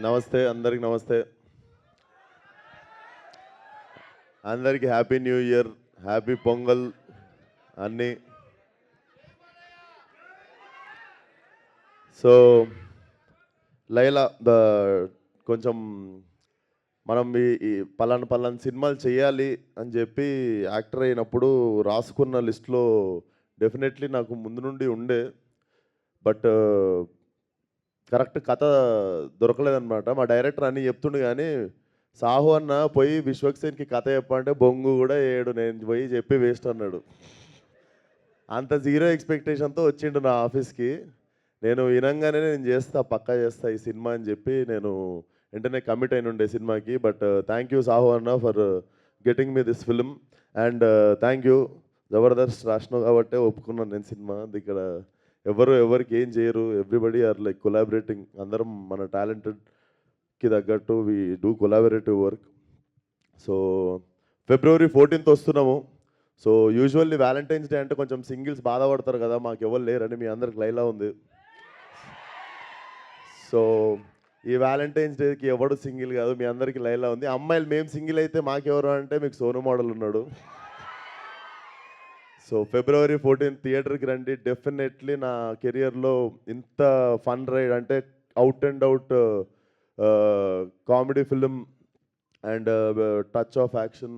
నమస్తే అందరికి నమస్తే. అందరికి happy new year, happy pongal అన్నీ. సో లైలా కొంచెం మనం ఈ పలానా సినిమాలు చేయాలి అని చెప్పి యాక్టర్ అయినప్పుడు రాసుకున్న లిస్ట్లో డెఫినెట్లీ నాకు ముందు నుండి ఉండే. బట్ కరెక్ట్ కథ దొరకలేదనమాట. మా డైరెక్టర్ అన్నీ చెప్తుండు కానీ సాహు అన్న పోయి విశ్వక్సేన్కి కథ చెప్పంటే బొంగు కూడా ఏడు, నేను పోయి చెప్పి వేస్ట్ అన్నాడు. అంత జీరో ఎక్స్పెక్టేషన్తో వచ్చిండు నా ఆఫీస్కి. నేను వినంగానే నేను చేస్తా, పక్కా చేస్తా ఈ సినిమా అని చెప్పి నేను వెంటనే కమిట్ అయిన ఉండే సినిమాకి. బట్ థ్యాంక్ యూ సాహు అన్న for getting me this film. And thank you జబర్దస్త్ రాసినావు కాబట్టే ఒప్పుకున్నాను నేను సినిమా. ఇక్కడ ఎవరికి ఏం చేయరు, ఎవ్రీబడి ఆర్ లైక్ కొలాబరేటింగ్. అందరం మన టాలెంటెడ్కి తగ్గట్టు we do collaborative work. So February 14th వస్తున్నాము. సో యూజువల్లీ వ్యాలంటైన్స్ డే అంటే కొంచెం సింగిల్స్ బాధపడతారు కదా, మాకు ఎవరు లేరని. మీ అందరికి లైలా ఉంది. సో ఈ వ్యాలంటైన్స్ డేకి ఎవడు సింగిల్ కాదు, మీ అందరికి లైలా ఉంది. అమ్మాయిలు మేము సింగిల్ అయితే మాకెవరు అంటే మీకు సోను మోడల్ ఉన్నాడు. సో February 14th థియేటర్కి రండి. డెఫినెట్లీ నా కెరియర్లో ఇంత ఫన్ రైడ్ అంటే out and out comedy film and touch of action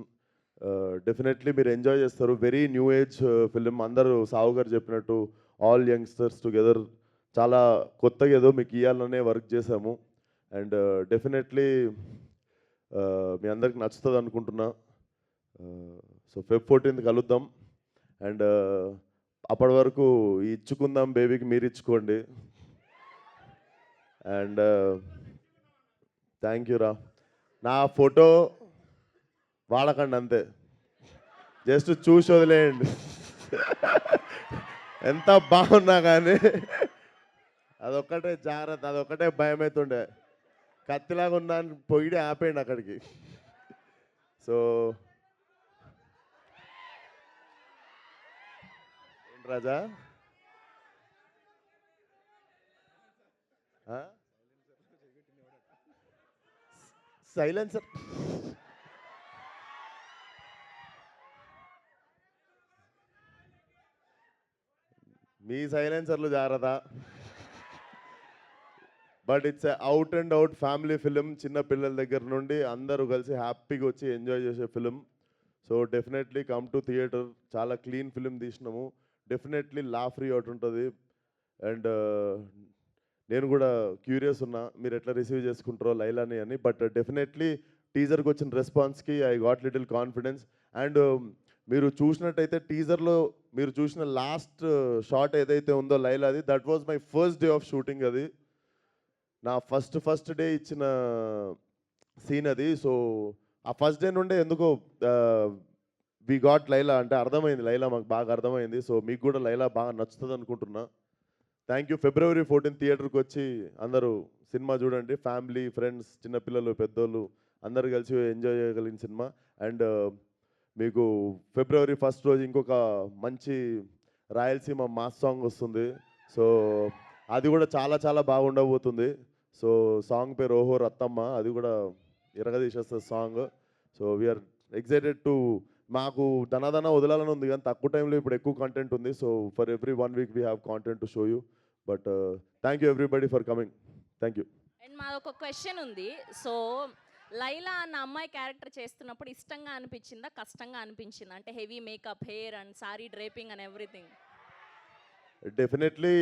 definitely మీరు ఎంజాయ్ చేస్తారు. Very new age film. అందరూ సావు గారు చెప్పినట్టు ఆల్ యంగ్స్టర్స్ టుగెదర్ చాలా కొత్తగా ఏదో మీకు ఇవ్వాలనే వర్క్ చేశాము. అండ్ డెఫినెట్లీ మీ అందరికి నచ్చుతుంది అనుకుంటున్నా. సో Feb 14th కలుద్దాం. అండ్ అప్పటి వరకు ఇచ్చుకుందాం బేబీకి మీరు ఇచ్చుకోండి. అండ్ థ్యాంక్ యూ రా. నా ఫోటో వాడకండి అంతే, జస్ట్ చూసి వదిలేయండి. ఎంత బాగున్నా కానీ అదొక్కటే జాగ్రత్త, అదొక్కటే భయం అవుతుండే. కత్తిలాగా ఉన్నాను పొయ్యి ఆపేయండి అక్కడికి. సో ఏంటి రాజా, సైలెన్సర్ మీ సైలెన్సర్లు జాగ్రత్త. But it's out and out family film. చిన్న పిల్లల దగ్గర నుండి అందరూ కలిసి హ్యాపీగా వచ్చి ఎంజాయ్ చేసే film. So definitely come to theatre. చాలా క్లీన్ ఫిలిం తీసినాము. డెఫినెట్లీ లా ఫ్రీ అవుట్ ఉంటుంది. అండ్ నేను కూడా క్యూరియస్ ఉన్నా మీరు ఎట్లా రిసీవ్ చేసుకుంటారో లైలాని అని. బట్ డెఫినెట్లీ టీజర్కి వచ్చిన రెస్పాన్స్కి I got little confidence. And మీరు చూసినట్టయితే టీజర్లో మీరు చూసిన లాస్ట్ షాట్ ఏదైతే ఉందో లైలాది, that was my first day of shooting. అది నా ఫస్ట్ డే ఇచ్చిన సీన్ అది. సో ఆ ఫస్ట్ డే నుండే ఎందుకో వి గాట్ లైలా అంటే అర్థమైంది, లైలా మాకు బాగా అర్థమైంది. సో మీకు కూడా లైలా బాగా నచ్చుతుంది అనుకుంటున్నా. Thank you. February 14th థియేటర్కి వచ్చి అందరూ సినిమా చూడండి. ఫ్యామిలీ, ఫ్రెండ్స్, చిన్నపిల్లలు, పెద్దోళ్ళు అందరు కలిసి ఎంజాయ్ చేయగలిగిన సినిమా. అండ్ మీకు February 1st రోజు ఇంకొక మంచి రాయలసీమ మాస్ సాంగ్ వస్తుంది. సో అది కూడా చాలా చాలా బాగుండబోతుంది. సో సాంగ్ పేరు ఓహో రత్తమ్మ. అది కూడా ఇరగదీసేస్తుంది song. So we are excited to. మాకు ధనాధన వదలాలని ఉంది కానీ తక్కువ టైంలో ఇప్పుడు ఎక్కువ కంటెంట్ ఉంది. So for every 1 week we have content to show you. But thank you everybody for coming. Thank you. And మాదొక క్వశ్చన్ ఉంది. సో లైలా అన్న అమ్మాయి క్యారెక్టర్ చేస్తున్నప్పుడు ఇష్టంగా అనిపించిందా, కష్టంగా అనిపించిందా? అంటే heavy makeup, hair and sari draping and everything. Definitely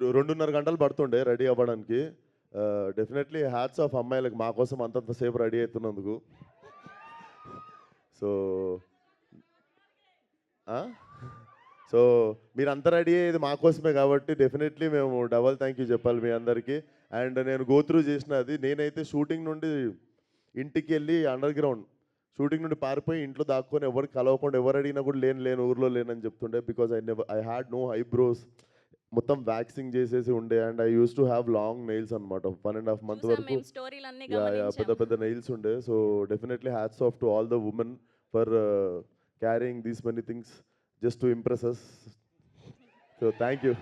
2.5 గంటలు పడుతుండే రెడీ అవ్వడానికి. డెఫినెట్లీ హ్యాట్స్ ఆఫ్ అమ్మాయిలకు మా కోసం అంతంతసేపు రెడీ అవుతున్నందుకు. సో సో మీరంతా రెడీ అయ్యేది మా కోసమే కాబట్టి డెఫినెట్లీ మేము డబల్ థ్యాంక్ యూ చెప్పాలి మీ అందరికీ. అండ్ నేను గోత్రూ చేసినది, నేనైతే షూటింగ్ నుండి ఇంటికి వెళ్ళి అండర్ గ్రౌండ్ షూటింగ్ నుండి పారిపోయి ఇంట్లో దాక్కొని ఎవరికి కలవకుండా, ఎవరు అడిగినా కూడా లేను ఊర్లో లేనని చెప్తుండే. Because I had no eyebrows, మొత్తం వ్యాక్సింగ్ చేసేసి ఉండే. And I use to have long nails అనమాట. 1.5 month వరకు స్టోరీలన్నీ పెద్ద పెద్ద నెయిల్స్ ఉండే. So definitely hats off to all the women for carrying these many things just to impress us. So thank you.